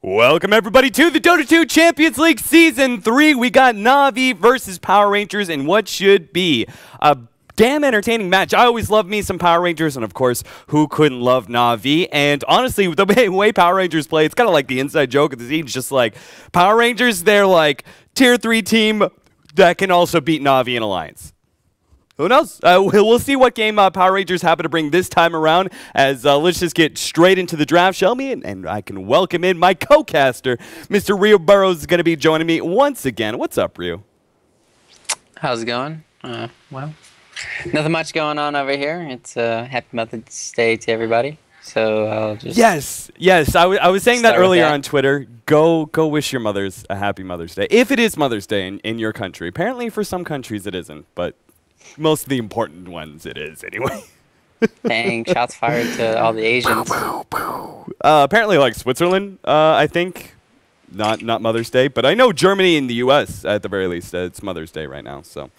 Welcome everybody to the Dota 2 Champions League Season 3. We got Na'Vi versus Power Rangers in what should be a damn entertaining match. I always love me some Power Rangers, and of course, who couldn't love Na'Vi? And honestly, the way Power Rangers play, it's kind of like the inside joke of the scene. It's just like, Power Rangers, they're like tier 3 team that can also beat Na'Vi in Alliance. Who knows? We'll see what game Power Rangers happen to bring this time around. As let's just get straight into the draft, shall we? And I can welcome in my co-caster, Mr. Rio Burrows, is going to be joining me once again. What's up, Rio? How's it going? Well, nothing much going on over here. It's Happy Mother's Day to everybody. So I'll just yes. I was saying that earlier on Twitter. Go wish your mothers a Happy Mother's Day, if it is Mother's Day in your country. Apparently, for some countries, it isn't, but most of the important ones it is anyway. Dang, shots fired to all the Asians. Apparently like Switzerland, I think. Not Mother's Day, but I know Germany and the US at the very least, it's Mother's Day right now. So,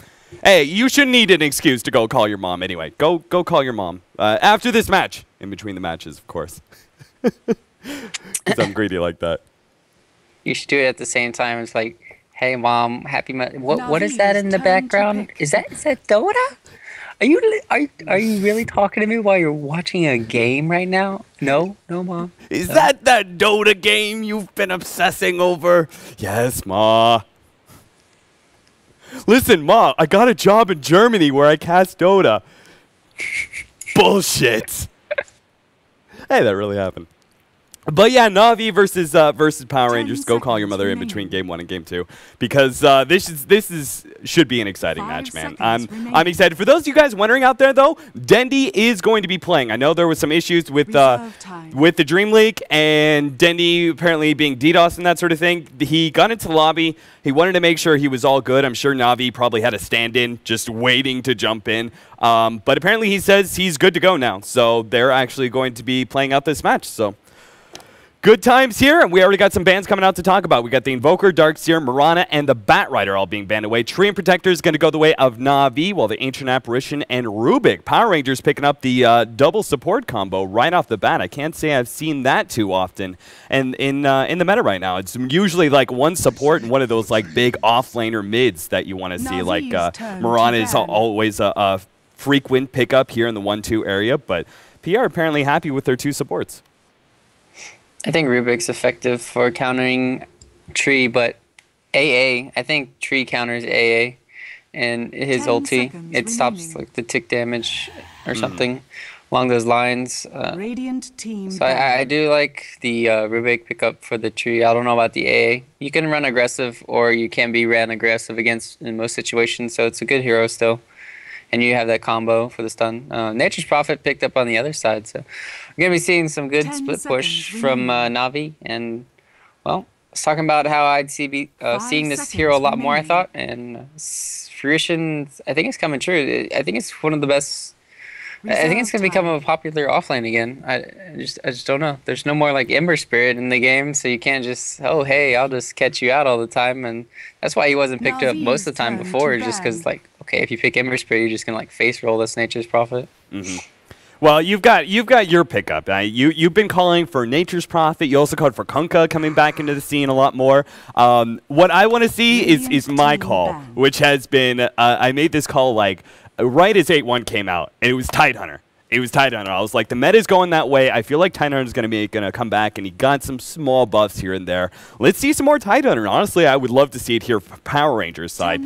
hey, you shouldn't need an excuse to go call your mom anyway. Go call your mom. After this match, in between the matches, of course. Because I'm greedy like that. You should do it at the same time. It's like, hey mom, happy what is that in the background? Is that Dota? Are you really talking to me while you're watching a game right now? No, mom. Is that Dota game you've been obsessing over? Yes, Ma. Listen, Ma, I got a job in Germany where I cast Dota. Bullshit. Hey, that really happened. But yeah, Na'Vi versus Power Rangers. Go call your mother in between game 1 and game 2, because this should be an exciting match, man. I'm excited. For those of you guys wondering out there, though, Dendy is going to be playing. I know there was some issues with the Dream League and Dendy apparently being DDoS and that sort of thing. He got into the lobby. He wanted to make sure he was all good. I'm sure Na'Vi probably had a stand-in just waiting to jump in. But apparently he says he's good to go now. So they're actually going to be playing out this match. So good times here, and we already got some bans coming out to talk about. We got the Invoker, Darkseer, Marana, and the Bat Rider all being banned away. Tree and Protector is going to go the way of Na'Vi, while the Ancient Apparition and Rubik. Power Rangers picking up the double support combo right off the bat. I can't say I've seen that too often and in the meta right now. It's usually like one support and one of those like big offlaner mids that you want to see. Like Marana is always a frequent pickup here in the 1-2 area, but PR apparently happy with their 2 supports. I think Rubik's effective for countering Tree, but I think Tree counters AA, and his ulti, it stops like the tick damage or something along those lines. Radiant team. So I do like the Rubik pickup for the Tree. I don't know about the AA. You can run aggressive, or you can be ran aggressive against in most situations, so it's a good hero still. And you have that combo for the stun. Nature's Prophet picked up on the other side, so we're going to be seeing some good split push from Na'Vi. And, well, I was talking about how I'd see seeing this hero a lot more, I thought. And fruition, I think it's coming true. I think it's one of the best. I think it's going to become a popular offlane again. I just don't know. There's no more like Ember Spirit in the game, so you can't just, oh, hey, I'll just catch you out all the time. And that's why he wasn't picked up most of the time before, just because, like, okay, if you pick Ember Spirit, you're just going to, like, face roll this Nature's Prophet. Well, you've got your pickup. You've been calling for Nature's Prophet. You also called for Kunkka coming back into the scene a lot more. What I want to see is my call, which has been, I made this call, like, right as 8-1 came out, and it was Tidehunter. I was like, the meta's going that way. I feel like Tidehunter's going to come back, and he got some small buffs here and there. Let's see some more Tidehunter. Honestly, I would love to see it here for Power Rangers side.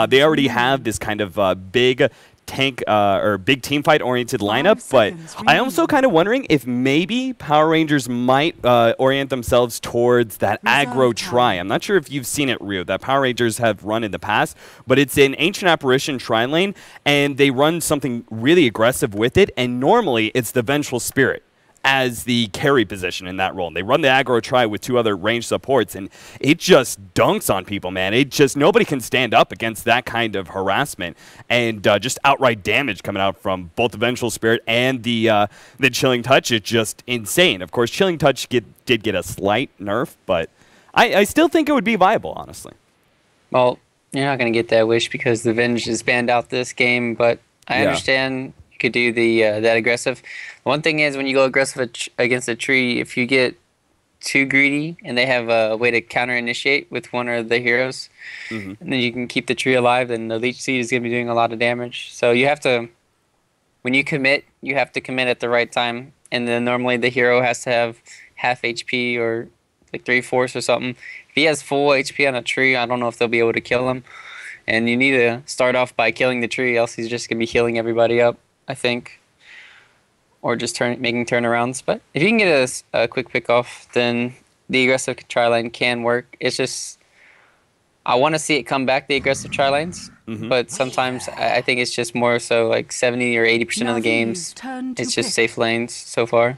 They already have this kind of big tank or big team fight oriented lineup, but I'm also kind of wondering if maybe Power Rangers might orient themselves towards that aggro try. I'm not sure if you've seen it, Rio, that Power Rangers have run in the past, but it's an Ancient Apparition tri lane, and they run something really aggressive with it, and normally it's the Vengeful Spirit as the carry position in that role. And they run the aggro try with 2 other ranged supports, and it just dunks on people, man. Nobody can stand up against that kind of harassment and just outright damage coming out from both the Vengeful Spirit and the Chilling Touch. It's just insane. Of course, Chilling Touch did get a slight nerf, but I still think it would be viable, honestly. Well, you're not going to get that wish because the Venge is banned out this game, but I understand you could do the that aggressive. One thing is when you go aggressive against a tree, if you get too greedy, and they have a way to counter initiate with one of the heroes, and then you can keep the tree alive. Then the leech seed is going to be doing a lot of damage. So you have to, when you commit, you have to commit at the right time, and then normally the hero has to have half HP or like 3/4 or something. If he has full HP on a tree, I don't know if they'll be able to kill him. And you need to start off by killing the tree, else he's just going to be healing everybody up, I think. Or just making turnarounds. But if you can get a quick pick off, then the aggressive tri-lane can work. It's just, I want to see it come back, the aggressive tri-lanes. But sometimes I think it's just more so like 70 or 80% of the games, it's just safe lanes so far.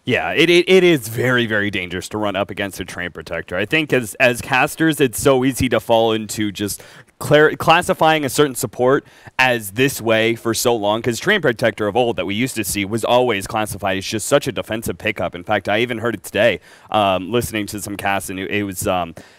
Yeah, it is very, very dangerous to run up against a Train Protector. I think as casters, it's so easy to fall into just classifying a certain support as this way for so long, because Train Protector of old that we used to see was always classified as just such a defensive pickup. In fact, I even heard it today, listening to some casts, and it was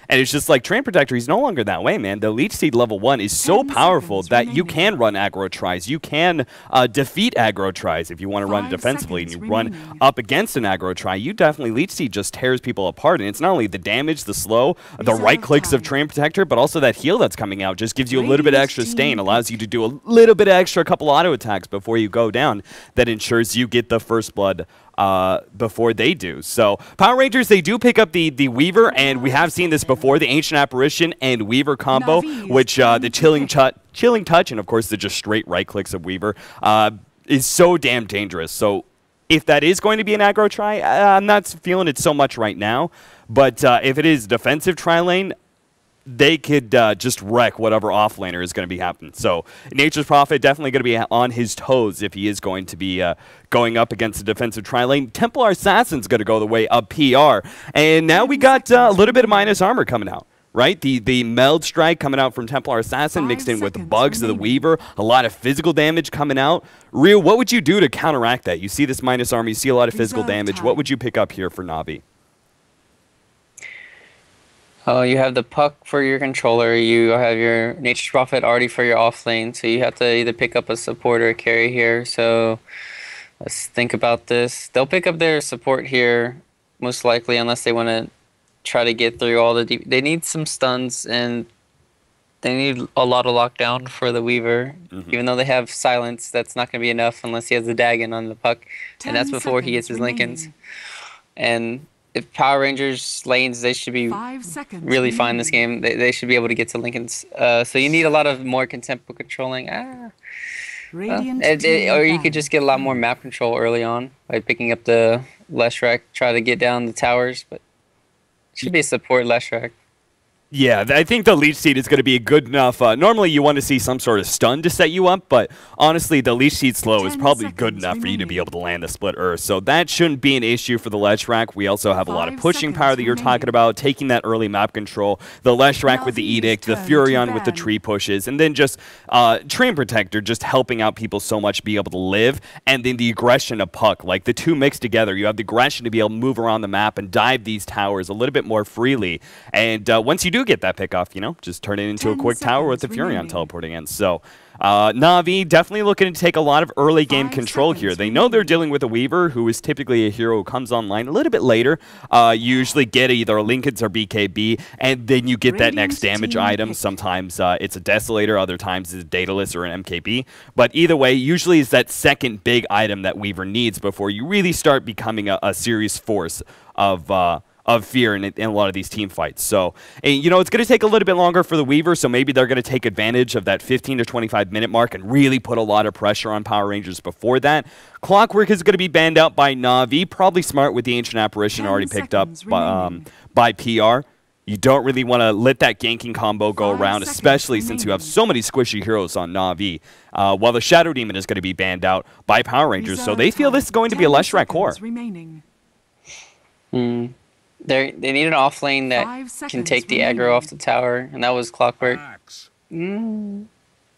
and it's just like Train Protector, he's no longer that way, man. The Leech Seed level 1 is so powerful that you can run aggro tries. You can defeat aggro tries if you want to run defensively and you run up against an aggro try. You definitely, Leech Seed just tears people apart. And it's not only the damage, the slow, the right clicks of Train Protector, but also that heal that's coming out just gives you a little bit of extra stain, allows you to do a little bit of extra couple auto attacks before you go down. That ensures you get the first blood before they do. So Power Rangers, they do pick up the Weaver, and we have seen this before, the Ancient Apparition and Weaver combo, which the Chilling Touch, and of course the just straight right clicks of Weaver is so damn dangerous. So if that is going to be an aggro try, I'm not feeling it so much right now, but if it is defensive tri-lane, they could just wreck whatever offlaner is going to be happening. So Nature's Prophet definitely going to be on his toes if he is going to be going up against the defensive tri-lane. Templar Assassin's going to go the way of PR. And now we got a little bit of minus armor coming out, right? The Meld Strike coming out from Templar Assassin mixed in with Bugs of the Weaver. A lot of physical damage coming out. Ryu, what would you do to counteract that? You see this minus armor, you see a lot of physical damage. What would you pick up here for Na'Vi? Oh, you have the puck for your controller. You have your Nature's Prophet already for your off lane. So you have to either pick up a support or a carry here. So let's think about this. They'll pick up their support here, most likely, unless they want to try to get through all the deep. They need some stuns, and they need a lot of lockdown for the Weaver. Even though they have silence, that's not going to be enough unless he has the Dagon on the puck. And that's before he gets his Lincolns. And if Power Rangers lanes, they should be really fine this game. They should be able to get to Lincolns. So you need a lot of more contempo controlling. Or you could just get a lot more map control early on by picking up the Leshrac, try to get down the towers. But it should be a support Leshrac. Yeah, I think the Leech Seed is going to be good enough. Normally, you want to see some sort of stun to set you up, but honestly, the Leech Seed slow is probably good enough for you to be able to land the Split Earth. So that shouldn't be an issue for the Leshrac. We also have a lot of pushing power that you're talking about, taking that early map control, the Leshrac with the Edict, the Furion with the tree pushes, and then just Train Protector just helping out people so much be able to live, and then the aggression of Puck. Like the two mixed together, you have the aggression to be able to move around the map and dive these towers a little bit more freely. And once you do get that pick off, you know, just turn it into a quick tower with the Furion teleporting in. So Na'Vi definitely looking to take a lot of early game control here. They know they're dealing with a Weaver, who is typically a hero who comes online a little bit later. You usually get either a Lincolns or BKB, and then you get that next damage item. Sometimes it's a Desolator, other times it's a Daedalus or an MKB. But either way, usually it's that second big item that Weaver needs before you really start becoming a serious force of fear in a lot of these team fights. So, and, you know, it's going to take a little bit longer for the Weaver, so maybe they're going to take advantage of that 15 to 25 minute mark and really put a lot of pressure on Power Rangers before that. Clockwork is going to be banned out by Na'Vi, probably smart with the Ancient Apparition already picked up by PR. You don't really want to let that ganking combo go around, especially since you have so many squishy heroes on Na'Vi, while the Shadow Demon is going to be banned out by Power Rangers, so they feel this is going to be a Leshrac core. They need an off lane that can take the aggro off the tower, and that was Clockwork. And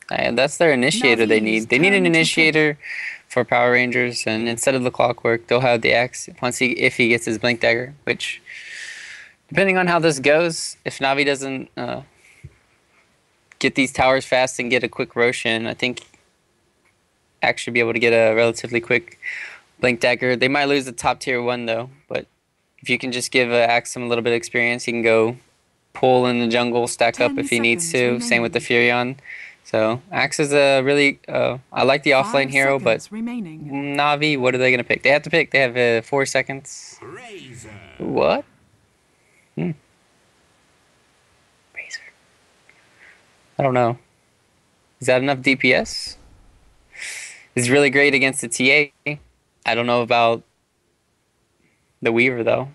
that's their initiator they need. They need an initiator for Power Rangers, and instead of the Clockwork, they'll have the axe if he gets his Blink Dagger, which, depending on how this goes, if Na'Vi doesn't get these towers fast and get a quick Roshan, I think Axe should be able to get a relatively quick Blink Dagger. They might lose the top tier 1 though, but If you can just give Axum a little bit of experience, he can go pull in the jungle, stack up if he needs to. Remaining. Same with the Furion. So Axe is a really, I like the offlane hero, but Na'Vi, what are they going to pick? They have to pick. They have 4 seconds. Razor. What? Razor. I don't know. Is that enough DPS? It's really great against the TA. I don't know about the Weaver, though.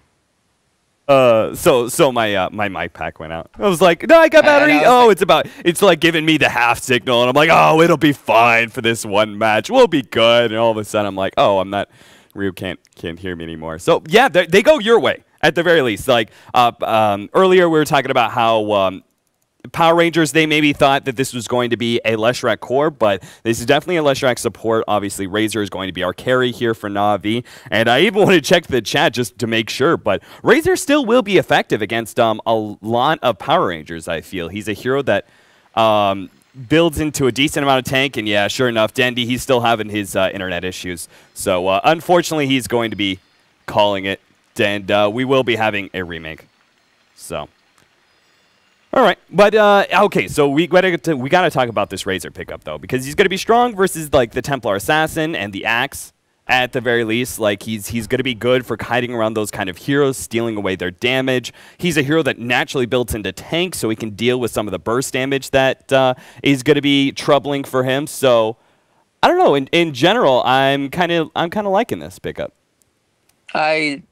So my mic pack went out. I was like, no, I got battery. It's like giving me the half signal, and I'm like, oh, it'll be fine for this one match. We'll be good. And all of a sudden, I'm like, oh, I'm not. Ryu can't hear me anymore. So yeah, they go your way at the very least. Like earlier, we were talking about how Power Rangers, they maybe thought that this was going to be a Leshrac core, but this is definitely a Leshrac support. Obviously, Razor is going to be our carry here for Na'Vi. And I even want to check the chat just to make sure, but Razor still will be effective against a lot of Power Rangers, I feel. He's a hero that builds into a decent amount of tank, and yeah, sure enough, Dendy, he's still having his internet issues. So unfortunately, he's going to be calling it, and we will be having a remake. So... all right, but okay. So we gotta talk about this Razor pickup though, because he's gonna be strong versus like the Templar Assassin and the Axe at the very least. Like he's gonna be good for hiding around those kind of heroes, stealing away their damage. He's a hero that naturally builds into tank, so he can deal with some of the burst damage that is gonna be troubling for him. So I don't know. In general, I'm kind of liking this pickup. I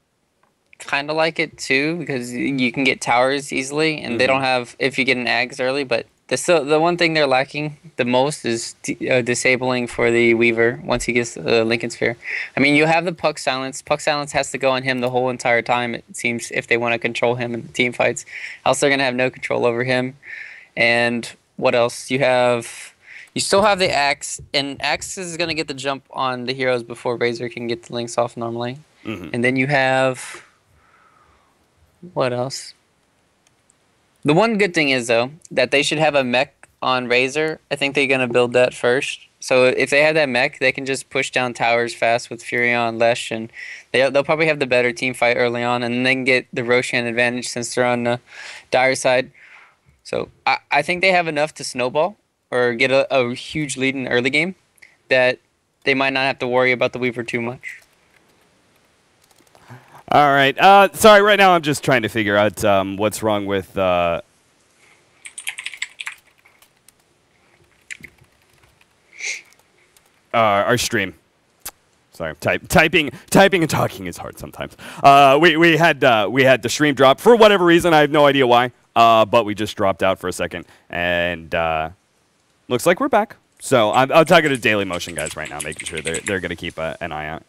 kind of like it too, because you can get towers easily, and they don't have, if you get an Ags early, but the one thing they're lacking the most is disabling for the Weaver once he gets the Lincoln Sphere. I mean, you have the Puck Silence. Puck Silence has to go on him the whole entire time, it seems, if they want to control him in team fights. Else they're going to have no control over him. And what else? You still have the Axe, and Axe is going to get the jump on the heroes before Razor can get the links off normally. And then you have... what else? The one good thing is, though, that they should have a mech on Razor. I think they're going to build that first. So if they have that mech, they can just push down towers fast with Furion, Lesh, and they'll probably have the better team fight early on, and then they can get the Roshan advantage since they're on the dire side. So I think they have enough to snowball or get a huge lead in the early game that they might not have to worry about the Weaver too much. All right. Sorry, right now I'm just trying to figure out what's wrong with our stream. Sorry, typing and talking is hard sometimes. We had the stream drop for whatever reason. I have no idea why. But we just dropped out for a second, and looks like we're back. So I'm talking to Daily Motion guys right now, making sure they're gonna keep an eye out.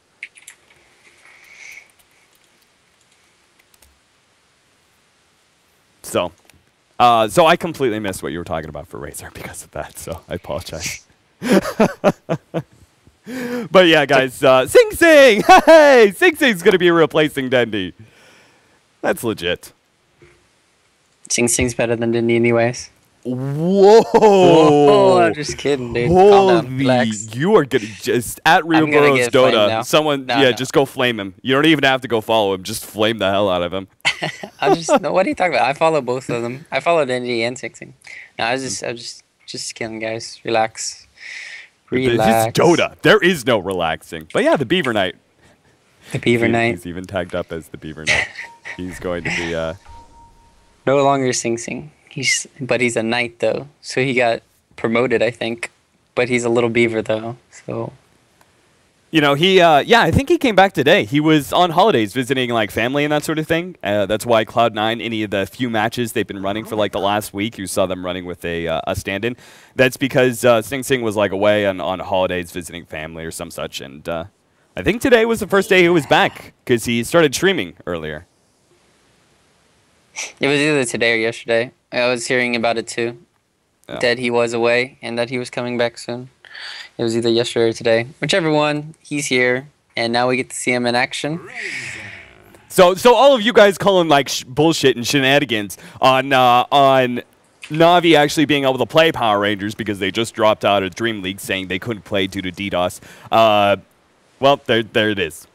So I completely missed what you were talking about for Razor because of that, so I apologize. But yeah, guys, Sing Sing! Hey! Sing Sing's going to be replacing Dendy. That's legit. Sing Sing's better than Dendy anyways. Whoa! Whoa, I'm just kidding, dude. Calm down, relax. You are gonna just at Rio Burrows Dota. Someone, just go flame him. You don't even have to go follow him. Just flame the hell out of him. What are you talking about? I follow both of them. I follow Denji and Sing Sing. No, I was just kidding, guys. Relax. Relax. It's Dota. There is no relaxing. But yeah, the Beaver Knight. The Beaver Knight. He's even tagged up as the Beaver Knight. He's going to be no longer Sing Sing. But he's a knight though, so he got promoted, I think. But he's a little beaver though, so. You know, I think he came back today. He was on holidays visiting like family and that sort of thing. That's why Cloud9, any of the few matches they've been running for like the last week, you saw them running with a stand-in. That's because Sing Sing was like away on holidays visiting family or some such. And I think today was the first day he was back because he started streaming earlier. It was either today or yesterday. I was hearing about it too, that he was away and that he was coming back soon. It was either yesterday or today. Whichever one, he's here, and now we get to see him in action. So all of you guys calling like bullshit and shenanigans on Na'Vi actually being able to play Power Rangers because they just dropped out of Dream League saying they couldn't play due to DDoS. Well, there it is.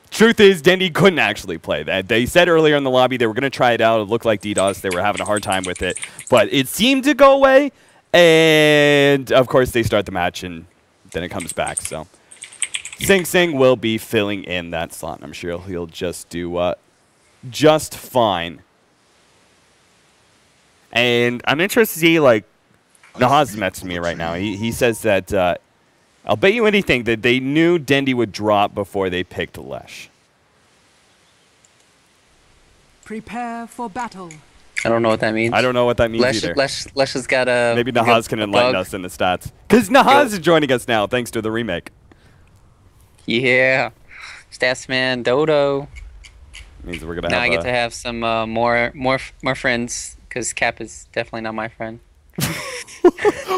Truth is, Dendy couldn't actually play that. They said earlier in the lobby they were going to try it out. It looked like DDoS. They were having a hard time with it. But it seemed to go away. And, of course, they start the match, and then it comes back. So Sing Sing will be filling in that slot. I'm sure he'll just do just fine. And I'm interested to see, like, Nahaz is messaging me right now. He says that I'll bet you anything that they knew Dendy would drop before they picked Lesh. Prepare for battle. I don't know what that means. I don't know what that means either. Lesh has got a... Maybe Nahaz can enlighten us in the stats. Because Nahaz is joining us now, thanks to the remake. Yeah. Stats man, Dodo. Means we're gonna now have I get to have some more friends, because Cap is definitely not my friend.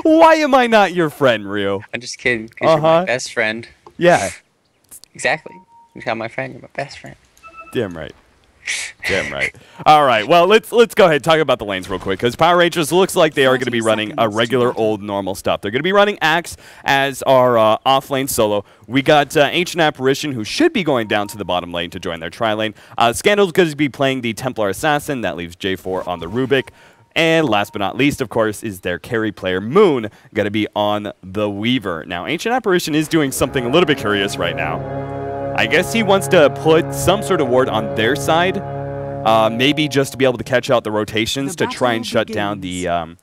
Why am I not your friend, Ryu? I'm just kidding. Because you're my best friend. Yeah. Exactly. You're not my friend. You're my best friend. Damn right. Damn right. All right. Well, let's go ahead and talk about the lanes real quick, because Power Rangers looks like they are going to be running a regular old normal stuff. They're going to be running Axe as our off lane solo. We got Ancient Apparition, who should be going down to the bottom lane to join their tri-lane. Scandal's going to be playing the Templar Assassin. That leaves J4 on the Rubik. And last but not least, of course, is their carry player, Moon, going to be on the Weaver. Now, Ancient Apparition is doing something a little bit curious right now. I guess he wants to put some sort of ward on their side, maybe just to be able to catch out the rotations to try and shut down the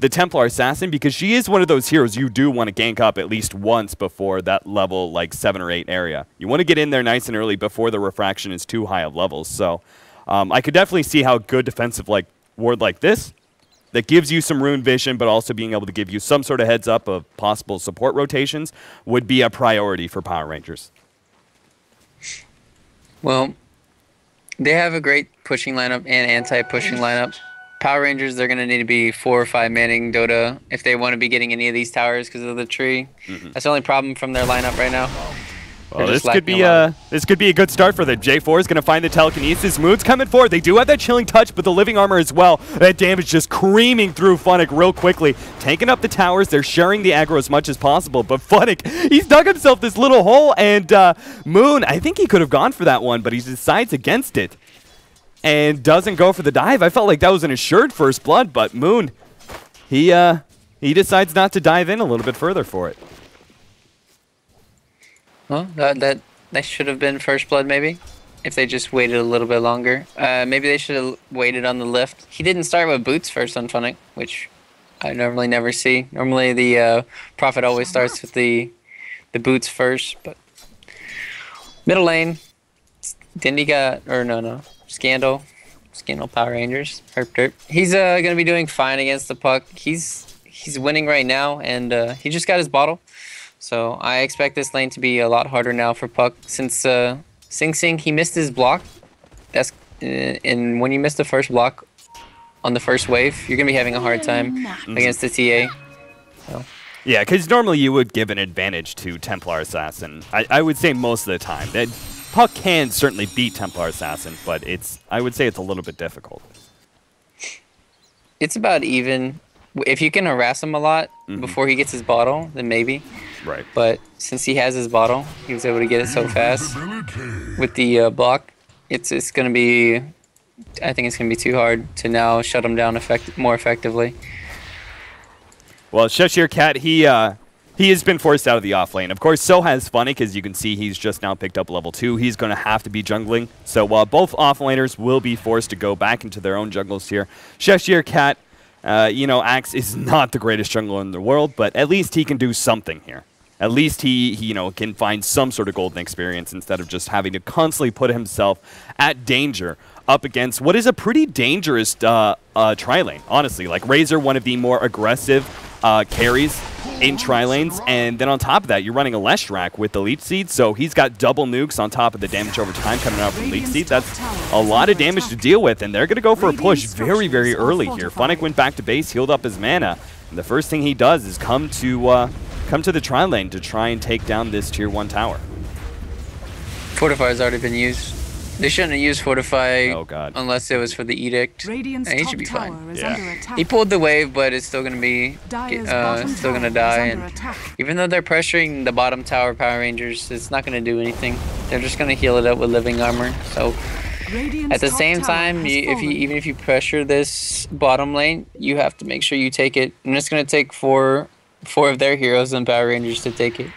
Templar Assassin, because she is one of those heroes you do want to gank up at least once before that level, like 7 or 8 area. You want to get in there nice and early before the refraction is too high of levels. So I could definitely see how good defensive ward like this, that gives you some rune vision, but also being able to give you some sort of heads up of possible support rotations, would be a priority for Power Rangers. Well, they have a great pushing lineup and anti-pushing lineup. Power Rangers, they're going to need to be 4 or 5 manning Dota if they want to be getting any of these towers because of the tree. That's the only problem from their lineup right now. Well, this could be a good start for them. J4 is going to find the telekinesis. Moon's coming forward. They do have that chilling touch, but the living armor as well. That damage just creaming through Funnick real quickly. Taking up the towers. They're sharing the aggro as much as possible, but Funnick, he's dug himself this little hole, and Moon, I think he could have gone for that one, but he decides against it and doesn't go for the dive. I felt like that was an assured first blood, but Moon, he decides not to dive in a little bit further for it. Well, that should have been first blood, maybe, if they just waited a little bit longer. Maybe they should have waited on the lift. He didn't start with boots first on Funnick, which I normally never see. Normally the Prophet always starts with the boots first, but middle lane, Dindy got, or no, Scandal Power Rangers, Herp. He's gonna be doing fine against the puck. He's winning right now, and he just got his bottle. So I expect this lane to be a lot harder now for Puck, since Sing Sing, he missed his block. That's and when you miss the first block on the first wave, you're gonna be having a hard time against the TA. So. Yeah, because normally you would give an advantage to Templar Assassin. I would say most of the time. That Puck can certainly beat Templar Assassin, but I would say it's a little bit difficult. It's about even. If you can harass him a lot before he gets his bottle, then maybe. Right. But since he has his bottle, he was able to get it so fast with the block. It's going to be, I think it's going to be too hard to now shut him down more effectively. Well, Cheshire Cat, he has been forced out of the off lane. Of course, so has Funnick, as you can see, he's just now picked up level 2. He's going to have to be jungling. So both off laners will be forced to go back into their own jungles here. Cheshire Cat, Axe is not the greatest jungler in the world, but at least he can do something here. At least he can find some sort of golden experience instead of just having to constantly put himself at danger up against what is a pretty dangerous tri-lane, honestly. Like, Razor, one of the more aggressive carries in tri-lanes, and then on top of that, you're running a Leshrac with the Leech Seed, so he's got double nukes on top of the damage over time coming out from Leech Seed. That's a lot of damage to deal with, and they're going to go for a push very, very early here. Funnick went back to base, healed up his mana, and the first thing he does is come to the tri-lane to try and take down this tier 1 tower. Fortifier's already been used. They shouldn't have used Fortify Oh, God. unless it was for the Edict. Radiant's And he top should be tower fine. is Yeah. under attack. He pulled the wave, but it's still gonna be Dire's bottom still tower gonna is die. under And attack. even though they're pressuring the bottom tower Power Rangers, it's not gonna do anything. They're just gonna heal it up with living armor. So Radiant's at the top same tower time, has fallen. even if you pressure this bottom lane, you have to make sure you take it. And it's gonna take four of their heroes and Power Rangers to take it.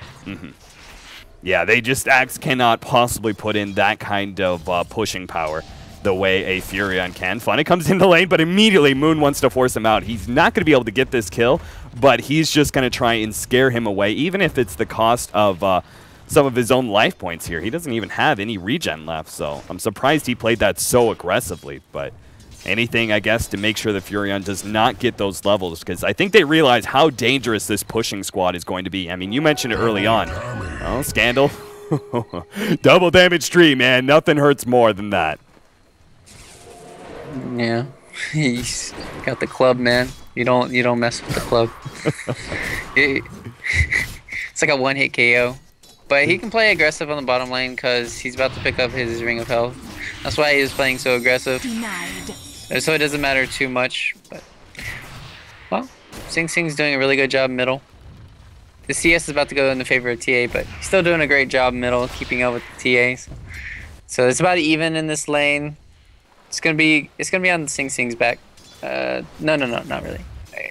Yeah, Axe cannot possibly put in that kind of pushing power the way a Furion can. Funny comes in the lane, but immediately Moon wants to force him out. He's not going to be able to get this kill, but he's just going to try and scare him away, even if it's the cost of some of his own life points here. He doesn't even have any regen left, so I'm surprised he played that so aggressively, but anything, I guess, to make sure the Furion does not get those levels, because I think they realize how dangerous this pushing squad is going to be. I mean, you mentioned it early on. Oh, Scandal. Double damage tree, man. Nothing hurts more than that. Yeah, he's got the club, man. You don't mess with the club. It's like a one-hit KO. But he can play aggressive on the bottom lane because he's about to pick up his Ring of Health. That's why he was playing so aggressive. Denied. So it doesn't matter too much. But well, Sing Sing's doing a really good job middle. The CS is about to go in the favor of TA, but he's still doing a great job middle, keeping up with the TAs. So it's about even in this lane. It's gonna be on Sing Sing's back. No, not really.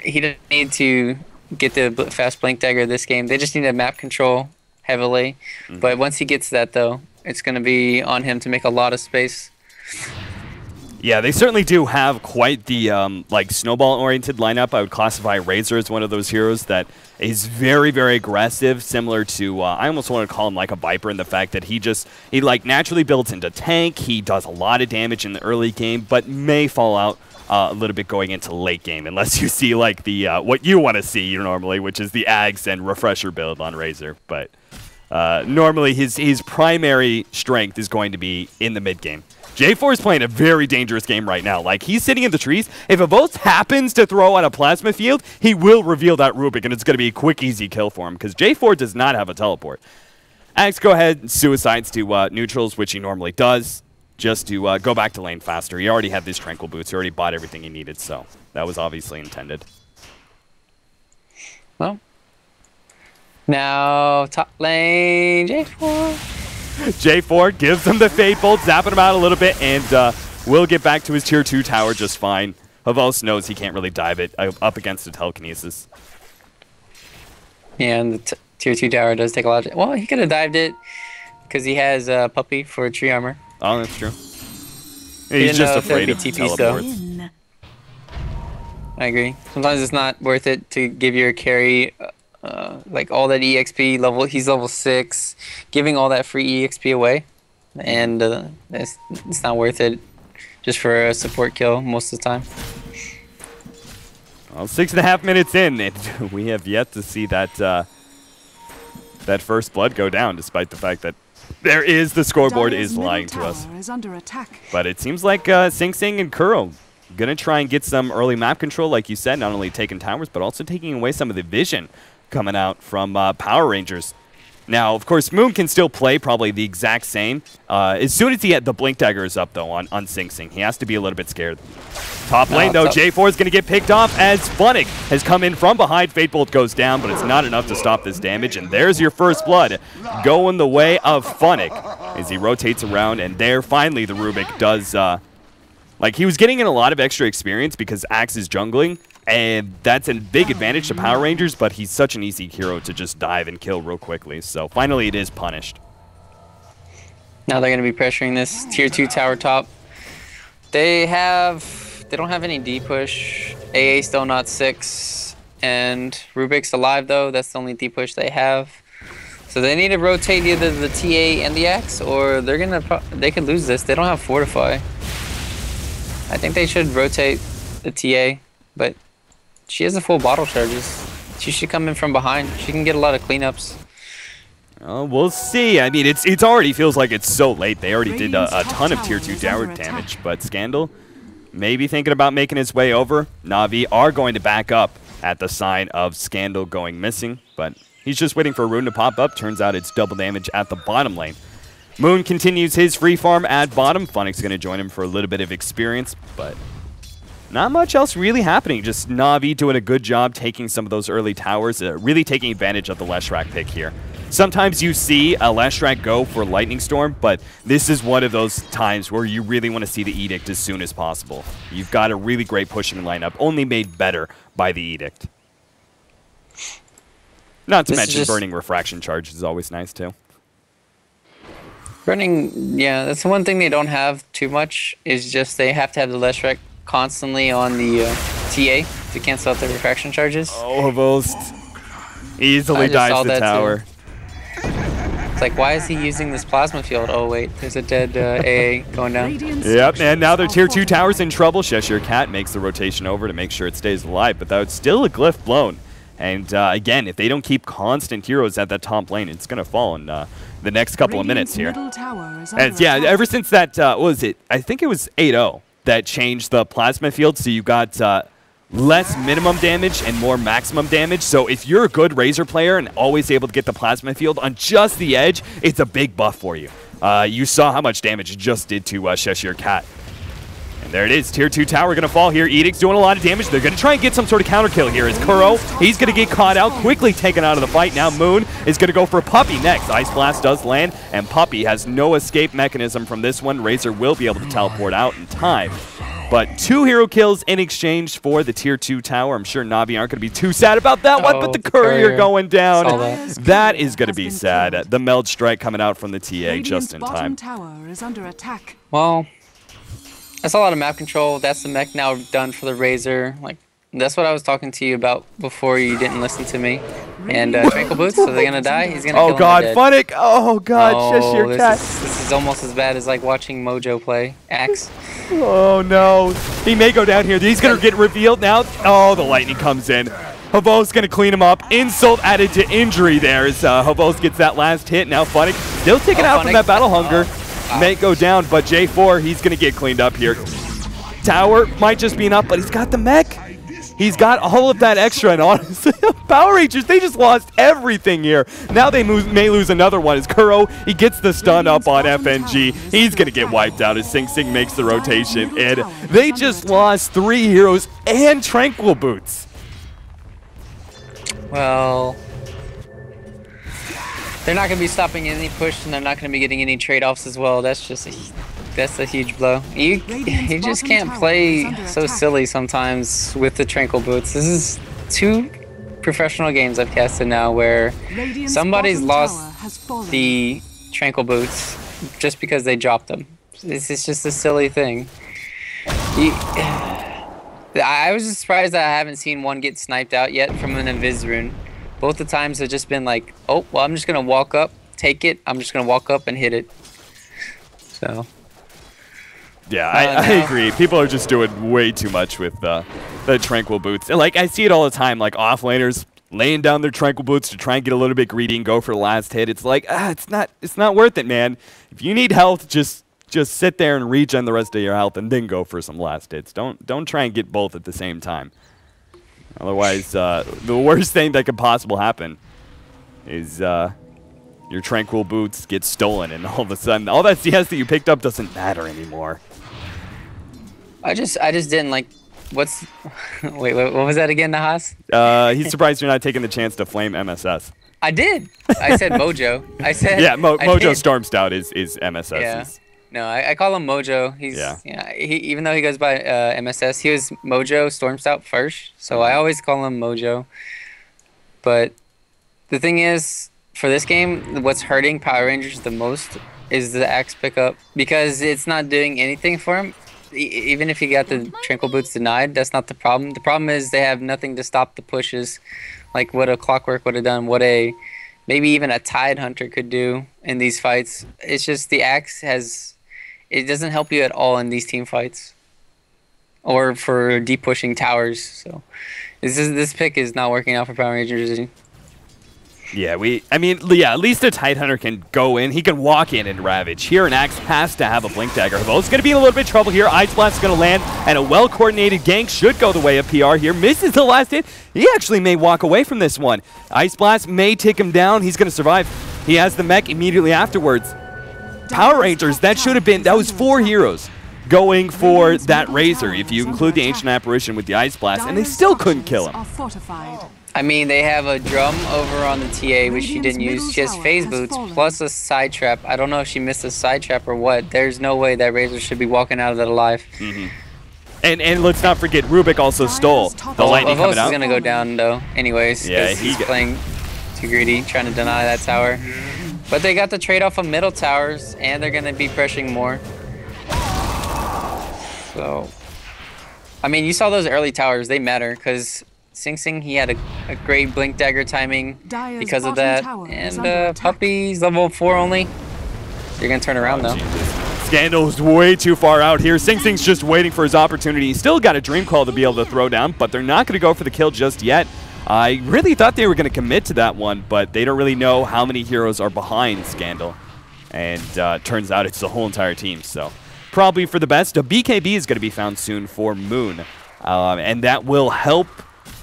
He doesn't need to get the fast blink dagger this game. They just need to map control heavily. But once he gets that, though, it's gonna be on him to make a lot of space. Yeah, they certainly do have quite the like snowball-oriented lineup. I would classify Razor as one of those heroes that is very, very aggressive, similar to I almost want to call him like a Viper in the fact that he like naturally builds into tank. He does a lot of damage in the early game, but may fall out a little bit going into late game unless you see like the what you want to see normally, which is the Ags and Refresher build on Razor. But normally his primary strength is going to be in the mid game. J4 is playing a very dangerous game right now. Like, he's sitting in the trees. If Evos happens to throw on a plasma field, he will reveal that Rubik, and it's going to be a quick, easy kill for him, because J4 does not have a teleport. Axe go ahead and suicides to neutrals, which he normally does, just to go back to lane faster. He already had these Tranquil Boots. He already bought everything he needed, so that was obviously intended. Well, now top lane J4. J4 gives him the Fate Bolt, zapping him out a little bit, and will get back to his Tier 2 tower just fine. Havos knows he can't really dive it up against the telekinesis. Yeah, and the Tier 2 tower does take a lot of... Well, he could have dived it because he has Puppy for tree armor. Oh, that's true. He's just afraid of teleports. I agree. Sometimes it's not worth it to give your carry... like all that EXP level, he's level 6, giving all that free EXP away, and it's not worth it just for a support kill most of the time. Well, 6.5 minutes in, and we have yet to see that that first blood go down, despite the fact that the scoreboard is lying to us. Is under attack. But it seems like Sing Sing and Kuro gonna try and get some early map control, like you said, not only taking towers, but also taking away some of the vision coming out from Power Rangers. Now, of course, Moon can still play probably the exact same. As soon as the Blink Dagger is up, though, on Sing Sing, he has to be a little bit scared. Top lane, though, J4 is going to get picked off as Funnick has come in from behind. Fate Bolt goes down, but it's not enough to stop this damage, and there's your first blood going the way of Funnick as he rotates around, and there, finally, the Rubik does... like, he was getting in a lot of extra experience because Axe is jungling, and that's a big advantage to Power Rangers, but he's such an easy hero to just dive and kill real quickly. So finally it is punished. Now they're going to be pressuring this Tier 2 tower top. They don't have any D push. AA still not 6. And Rubik's alive though. That's the only D push they have. So they need to rotate either the TA and the X, or they could lose this. They don't have Fortify. I think they should rotate the TA, but she has a full bottle charges. She should come in from behind. She can get a lot of cleanups. We'll see. I mean, it already feels like it's so late. They already did a ton of Tier 2 tower damage, but Scandal maybe thinking about making his way over. Na'Vi are going to back up at the sign of Scandal going missing, but he's just waiting for a rune to pop up. Turns out it's double damage at the bottom lane. Moon continues his free farm at bottom. Funnick's going to join him for a little bit of experience, but not much else really happening. Just Na'Vi doing a good job taking some of those early towers, really taking advantage of the Leshrac pick here. Sometimes you see a Leshrac go for Lightning Storm, but this is one of those times where you really want to see the Edict as soon as possible. You've got a really great pushing lineup, only made better by the Edict. Not to mention burning Refraction Charge is always nice too. Burning, yeah, that's the one thing they don't have too much, is just they have to have the Leshrac constantly on the TA to cancel out the refraction charges. Oh, Havost easily dives the tower. It's like, why is he using this plasma field? Oh wait, there's a dead AA going down. Yep, and now their tier 2 tower's in trouble. Cheshire Cat makes the rotation over to make sure it stays alive, but that's still a glyph blown. And again, if they don't keep constant heroes at that top lane, it's going to fall in the next couple of minutes here. And yeah, ever since that, what was it? I think it was 8-0 that changed the plasma field, so you got less minimum damage and more maximum damage. So if you're a good Razor player and always able to get the plasma field on just the edge, it's a big buff for you. You saw how much damage it just did to Cheshire Cat. And there it is, tier 2 tower going to fall here. Edict's doing a lot of damage. They're going to try and get some sort of counter kill here. As Kuro, he's going to get caught out, quickly taken out of the fight. Now Moon is going to go for Puppey next. Ice Blast does land, and Puppey has no escape mechanism from this one. Razor will be able to teleport out in time. But 2 hero kills in exchange for the tier 2 tower. I'm sure Na'Vi aren't going to be too sad about that one, but the courier going down. That is going to be sad. The meld strike coming out from the TA just in time. Tower is under attack. Well, that's a lot of map control. That's the mech now done for the Razor. Like, that's what I was talking to you about before you didn't listen to me. And Tranquil Boots, so they're going to die. He's going to kill him. Oh god, Funnick! Oh god, Cheshire Cat. This is almost as bad as like watching Mojo play Axe. Oh no. He may go down here. He's going to get revealed now. Oh, the lightning comes in. Havo's going to clean him up. Insult added to injury there as Havos gets that last hit. Now Funnick still taken out from that Battle Hunger. May go down, but J4, he's going to get cleaned up here. Tower might just be enough, but he's got the mech. He's got all of that extra, and honestly, Power Rangers, they just lost everything here. Now they may lose another one. As Kuro, he gets the stun up on FNG. He's going to get wiped out as Sing Sing makes the rotation, and they just lost 3 heroes and Tranquil Boots. Well, they're not going to be stopping any push, and they're not going to be getting any trade-offs as well. That's a huge blow. You just can't play so silly sometimes with the Tranquil Boots. This is 2 professional games I've casted now where somebody's lost the Tranquil Boots just because they dropped them. This is just a silly thing. I was just surprised that I haven't seen one get sniped out yet from an Invis rune. Both the times have just been like, oh, well, I'm just going to walk up, take it. I'm just going to walk up and hit it. So. Yeah, I agree. People are just doing way too much with the Tranquil Boots. And, like, I see it all the time, like, offlaners laying down their Tranquil Boots to try and get a little bit greedy and go for the last hit. It's like, it's not worth it, man. If you need health, just sit there and regen the rest of your health and then go for some last hits. Don't try and get both at the same time. Otherwise, the worst thing that could possibly happen is your Tranquil Boots get stolen, and all of a sudden, all that CS that you picked up doesn't matter anymore. I just didn't like. What's? Wait, what was that again, Nahas? He's surprised you're not taking the chance to flame MSS. I did. I said Mojo. I said. Yeah, Mojo Storm Stout is MSS. Yeah. No, I call him Mojo. He's even though he goes by MSS, he was Mojo Storm Stout first, so I always call him Mojo. But the thing is, for this game, what's hurting Power Rangers the most is the axe pickup, because it's not doing anything for him. Even if he got the Tranquil Boots denied, that's not the problem. The problem is they have nothing to stop the pushes, like what a Clockwork would have done, what a maybe even a Tide Hunter could do in these fights. It's just the axe it doesn't help you at all in these team fights or for deep pushing towers. So this pick is not working out for Power Rangers. Yeah, at least a Tide Hunter can go in. He can walk in and ravage. Here, an axe has to have a Blink Dagger. Bo's going to be in a little bit of trouble here. Ice Blast is going to land, and a well-coordinated gank should go the way of PR here. Misses the last hit. He actually may walk away from this one. Ice Blast may take him down. He's going to survive. He has the mech immediately afterwards. Power Rangers, that should have been, that was 4 heroes going for that Razor, if you include the Ancient Apparition with the Ice Blast, and they still couldn't kill him. I mean, they have a drum over on the TA, which she didn't use. She has phase boots plus a side trap. I don't know if she missed a side trap or what. There's no way that Razor should be walking out of that alive. And let's not forget, Rubik also stole the lightning coming out. Is going to go down, though, anyways. Yeah, he's playing too greedy, trying to deny that tower. But they got the trade-off of middle towers, and they're going to be pressuring more. So, I mean, you saw those early towers. They matter, because Sing Sing, he had a great Blink Dagger timing because of that. And Puppy's level 4 only. You're going to turn around, though. Scandal's way too far out here. Sing Sing's just waiting for his opportunity. He's still got a Dream Call to be able to throw down, but they're not going to go for the kill just yet. I really thought they were going to commit to that one, but they don't really know how many heroes are behind Scandal. And turns out it's the whole entire team, so probably for the best. A BKB is going to be found soon for Moon, and that will help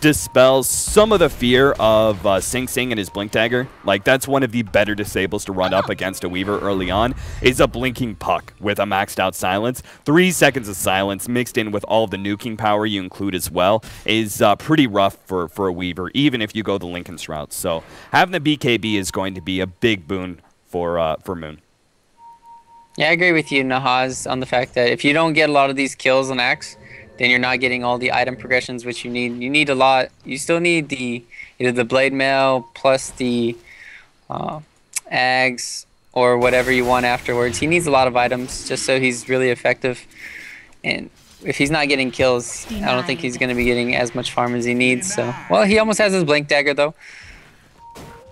dispel some of the fear of Sing Sing and his Blink Dagger. Like, that's one of the better disables to run up against a Weaver early on, is a blinking puck with a maxed out silence. 3 seconds of silence mixed in with all the nuking power you include as well is pretty rough for a Weaver, even if you go the Linken's route. So having the BKB is going to be a big boon for Moon. Yeah, I agree with you, Nahaz, on the fact that if you don't get a lot of these kills on Axe, then you're not getting all the item progressions which you need. You need a lot. You still need either the blade mail plus the Ags or whatever you want afterwards. He needs a lot of items just so he's really effective. And if he's not getting kills, I don't think he's going to be getting as much farm as he needs. So, well, he almost has his Blink Dagger though.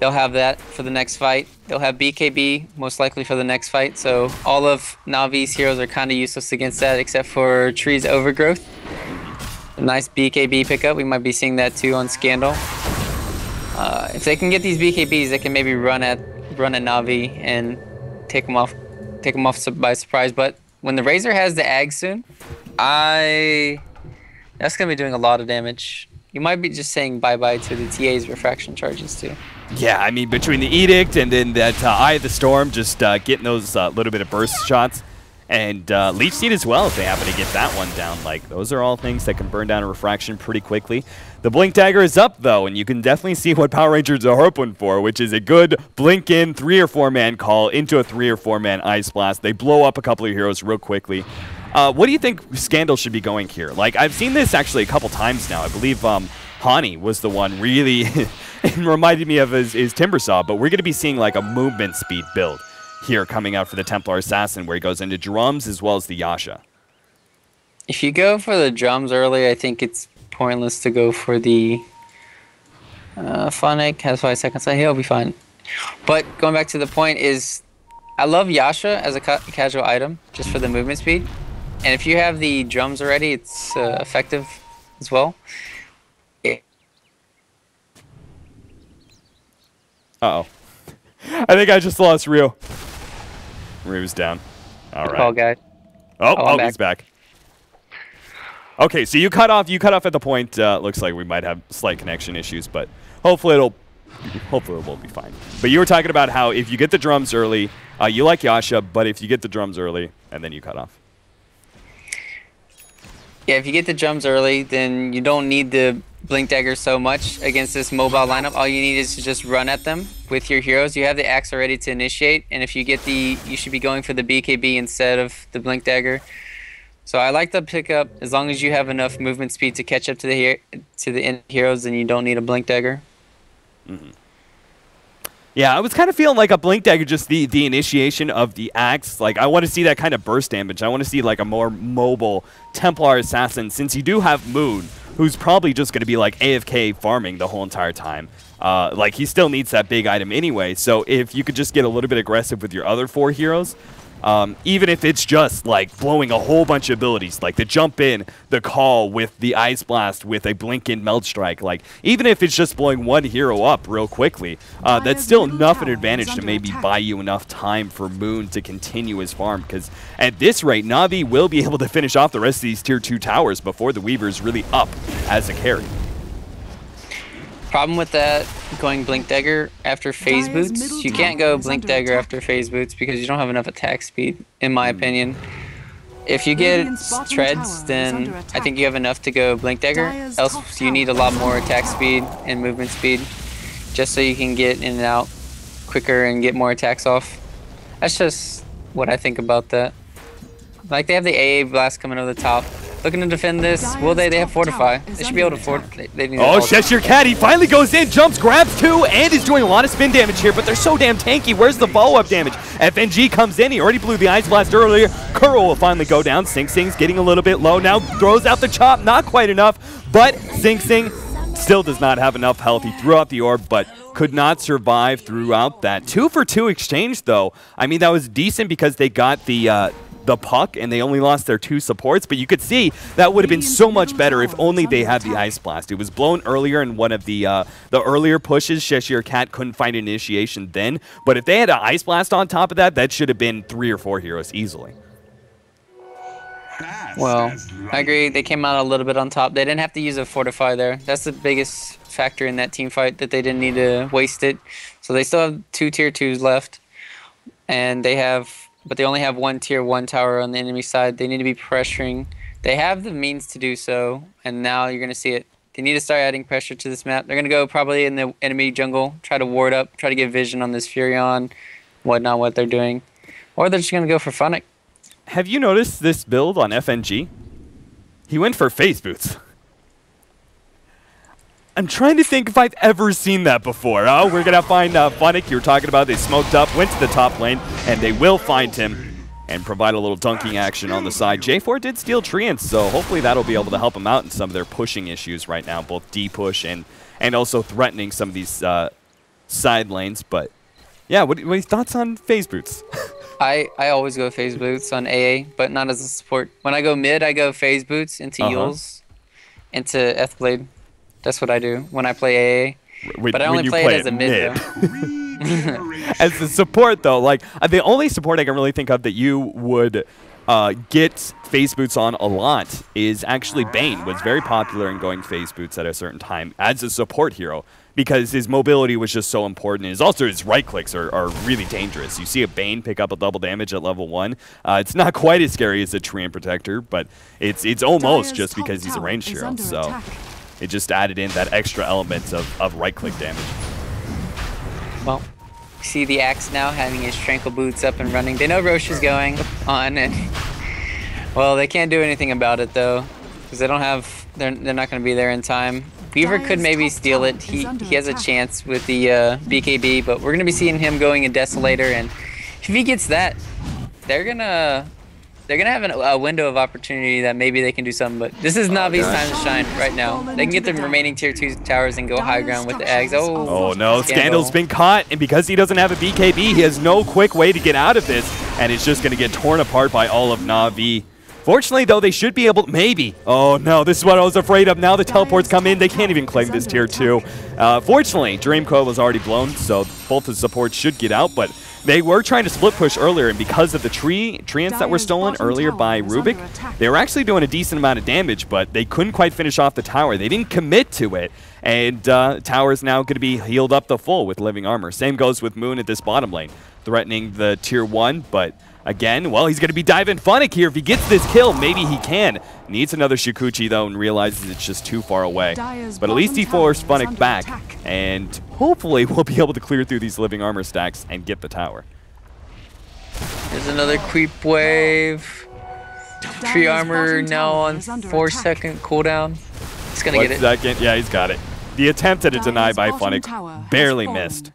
They'll have that for the next fight. They'll have BKB most likely for the next fight. So all of Navi's heroes are kind of useless against that except for Tree's Overgrowth. A nice BKB pickup. We might be seeing that too on Scandal. If they can get these BKBs, they can maybe run at Navi and take them off by surprise. But when the Razor has the Ag soon, that's gonna be doing a lot of damage. You might be just saying bye-bye to the TA's refraction charges too. Yeah, I mean, between the Edict and then that Eye of the Storm, just getting those little bit of burst shots, and Leech Seed as well, if they happen to get that one down. Like, those are all things that can burn down a refraction pretty quickly. The Blink Dagger is up, though, and you can definitely see what Power Rangers are hoping for, which is a good blink-in 3 or 4-man call into a 3 or 4-man Ice Blast. They blow up a couple of heroes real quickly. What do you think Scandal should be going here? Like, I've seen this actually a couple times now. I believe Hani was the one really it reminded me of his Timbersaw, but we're going to be seeing like a movement speed build here coming out for the Templar Assassin, where he goes into drums as well as the Yasha. If you go for the drums early, I think it's pointless to go for the Phonic. Has 5 seconds. He'll be fine. But going back to the point is, I love Yasha as a casual item just for the movement speed. And if you have the drums already, it's effective as well. Uh-oh. I think I just lost Ryu. Ryu's down. All right. Call, guy. Oh, he's back. Okay, so you cut off at the point. Looks like we might have slight connection issues, but hopefully it will be fine. But you were talking about how if you get the drums early, you like Yasha, but if you get the drums early and then you cut off. Yeah, if you get the drums early, then you don't need the Blink Dagger so much against this mobile lineup. All you need is to just run at them with your heroes. You have the axe already to initiate, and if you get you should be going for the BKB instead of the Blink Dagger. So I like the pickup. As long as you have enough movement speed to catch up to the end heroes, then you don't need a Blink Dagger. Mm-hmm. Yeah, I was kind of feeling like a Blink Dagger, just the initiation of the axe. Like, I want to see that kind of burst damage. I want to see like a more mobile Templar Assassin, since you do have Moon, who's probably just going to be like AFK farming the whole entire time. Like, he still needs that big item anyway. So if you could just get a little bit aggressive with your other 4 heroes, even if it's just like blowing a whole bunch of abilities, like the jump in, the call with the Ice Blast, with a blink in Meld Strike, like even if it's just blowing one hero up real quickly, that's still enough an advantage to maybe buy you enough time for Moon to continue his farm, because at this rate, Na'Vi will be able to finish off the rest of these tier 2 towers before the Weaver's really up as a carry. Problem with that, going Blink Dagger after Phase Boots, you can't go Blink Dagger after Phase Boots because you don't have enough attack speed, in my opinion. If you get Treads, then I think you have enough to go Blink Dagger, else you need a lot more attack speed and movement speed, just so you can get in and out quicker and get more attacks off. That's just what I think about that. Like, they have the AA blast coming over the top. Looking to defend this. Will they? They have Fortify. They should be able to fortify. Oh, Cheshire Cat, he finally goes in, jumps, grabs two, and is doing a lot of spin damage here, but they're so damn tanky. Where's the follow-up damage? FNG comes in. He already blew the Ice Blast earlier. Kuro will finally go down. Sing Sing's getting a little bit low now. Throws out the chop. Not quite enough, but Sing Sing still does not have enough health. He threw out the orb, but could not survive throughout that. 2-for-2 exchange, though. I mean, that was decent because they got the puck, and they only lost their 2 supports, but you could see that would have been so much better if only they had the Ice Blast. It was blown earlier in one of the earlier pushes. Cheshire Cat couldn't find initiation then, but if they had an Ice Blast on top of that, that should have been 3 or 4 heroes easily. Well, I agree. They came out a little bit on top. They didn't have to use a Fortify there. That's the biggest factor in that team fight, that they didn't need to waste it. So they still have 2 tier 2s left, and but they only have 1 tier 1 tower on the enemy side. They need to be pressuring. They have the means to do so, and now you're going to see it. They need to start adding pressure to this map. They're going to go probably in the enemy jungle, try to ward up, try to get vision on this Furion, whatnot, what they're doing. Or they're just going to go for Funnick. Have you noticed this build on FNG? He went for Phase Boots. I'm trying to think if I've ever seen that before. Oh, we're going to find Funnick. You were talking about they smoked up, went to the top lane, and they will find him and provide a little dunking action on the side. J4 did steal Treants, so hopefully that'll be able to help him out in some of their pushing issues right now, both D-push and also threatening some of these side lanes. But, yeah, what are your thoughts on Phase Boots? I always go Phase Boots on AA, but not as a support. When I go mid, I go Phase Boots into Eels, into Ethblade. That's what I do when I play AA. But I only play it as a mid, though. As a support, though, like, the only support I can really think of that you would get Phase Boots on a lot is actually Bane. Was very popular in going Phase Boots at a certain time as a support hero because his mobility was just so important. And also his right clicks are really dangerous. You see a Bane pick up a double damage at level 1. It's not quite as scary as a Treant Protector, but it's almost just because he's a ranged hero. So it just added in that extra element of right-click damage. Well, you see the Axe now having his Tranquil Boots up and running. They know Roche is going on, and well, they can't do anything about it though, because they don't have. They're not going to be there in time. Weaver could maybe steal it. He has a chance with the BKB, but we're going to be seeing him going a Desolator, and if he gets that, they're gonna have a window of opportunity that maybe they can do something, but this is Navi's time to shine right now. They can get the remaining tier 2 towers and go high ground with the Ags. Oh no, Scandal's been caught, and because he doesn't have a BKB, he has no quick way to get out of this, and it's just going to get torn apart by all of Na'Vi. Fortunately, though, they should be able to, maybe. Oh no, this is what I was afraid of. Now the teleports come in, they can't even claim this tier 2. Fortunately, Dream Coil was already blown, so both the supports should get out, but they were trying to split push earlier, and because of the treants that were stolen earlier by Rubik, they were actually doing a decent amount of damage, but they couldn't quite finish off the tower. They didn't commit to it, and tower is now going to be healed up to full with living armor. Same goes with Moon at this bottom lane, threatening the tier 1, but again, well, he's going to be diving Funnick here. If he gets this kill, maybe he can. Needs another Shikuchi, though, and realizes it's just too far away. But at least he forced Funnick back, and hopefully we'll be able to clear through these living armor stacks and get the tower. There's another creep wave. Tree armor now on 4-second cooldown. He's going to get it. 1 second. Yeah, he's got it. The attempt at a deny by Funnick barely missed.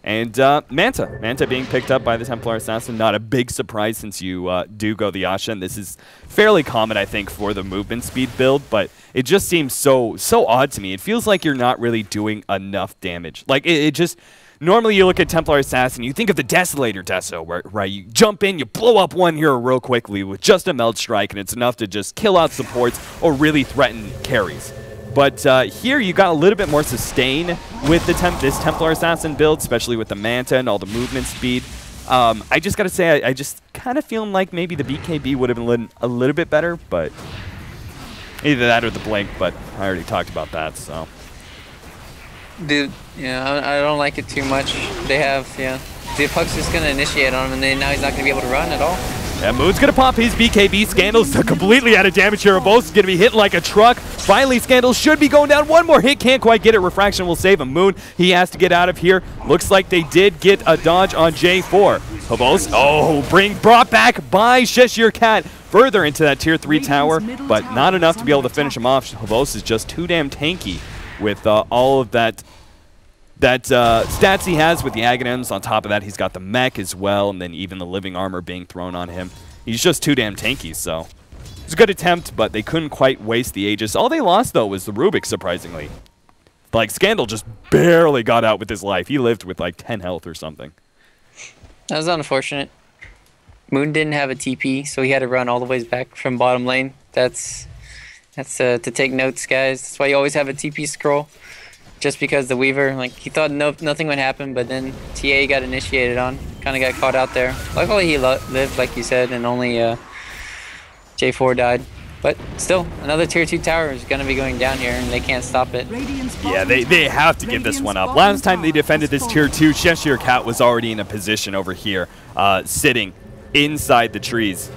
And Manta being picked up by the Templar Assassin, not a big surprise since you do go the Asha, and this is fairly common, I think, for the movement speed build, but it just seems so odd to me. It feels like you're not really doing enough damage. Like, it just... Normally you look at Templar Assassin, you think of the Desolator Deso, where you jump in, you blow up one hero real quickly with just a Meld Strike, and it's enough to just kill out supports or really threaten carries. But here you got a little bit more sustain with the this Templar Assassin build, especially with the Manta and all the movement speed. I just got to say, I just kind of feeling like maybe the BKB would have been a little bit better, but either that or the Blink, but I already talked about that, so. Dude, yeah, I don't like it too much. They have, yeah. The Puck's just gonna initiate on him, and then now he's not gonna be able to run at all. Yeah, Moon's gonna pop his BKB. Scandal's completely out of damage here. Both gonna be hitting like a truck. Finally, Scandal should be going down. One more hit, can't quite get it. Refraction will save him. Moon, he has to get out of here. Looks like they did get a dodge on J4. Hobos, brought back by Cheshire Cat further into that tier 3 tower, but not enough to be able to finish him off. Hobos is just too damn tanky with all of that stats he has with the Aghanims. On top of that, he's got the mech as well, and then even the living armor being thrown on him. He's just too damn tanky, so it's a good attempt, but they couldn't quite waste the Aegis. All they lost, though, was the Rubik, surprisingly. Like, Scandal just barely got out with his life. He lived with, like, 10 health or something. That was unfortunate. Moon didn't have a TP, so he had to run all the way back from bottom lane. That's to take notes, guys. That's why you always have a TP scroll. Just because the Weaver, like, he thought nothing would happen, but then TA got initiated on. Kind of got caught out there. Luckily, he lived, like you said, and only J4 died. But still, another tier 2 tower is going to be going down here, and they can't stop it. Yeah, they have to give this one up. Last time they defended this tier 2, Cheshire Cat was already in a position over here, sitting inside the trees,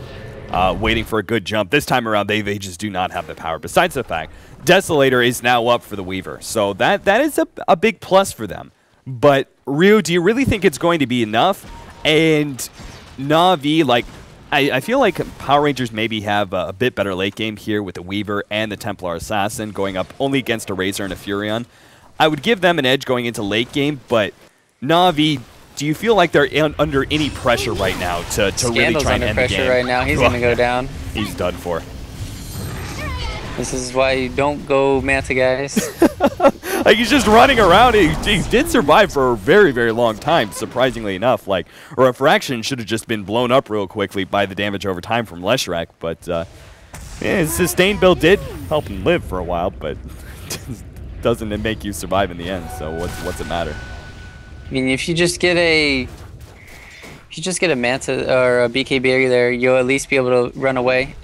waiting for a good jump. This time around, they just do not have the power. Besides the fact, Desolator is now up for the Weaver, so that is a big plus for them. But, Ryu, do you really think it's going to be enough? And Na'Vi, like, I feel like Power Rangers maybe have a bit better late game here with the Weaver and the Templar Assassin going up only against a Razor and a Furion. I would give them an edge going into late game, but Na'Vi, do you feel like they're under any pressure right now to really try and end the game? Scandal's under pressure right now. He's going to go down. He's done for. This is why you don't go Manta, guys. Like, he's just running around. He did survive for a very, very long time, surprisingly enough. Like, Refraction should have just been blown up real quickly by the damage over time from Leshrac. But yeah, his sustained build did help him live for a while, but doesn't it make you survive in the end? So what's it matter? I mean, if you just get a Manta or a BKB there, you'll at least be able to run away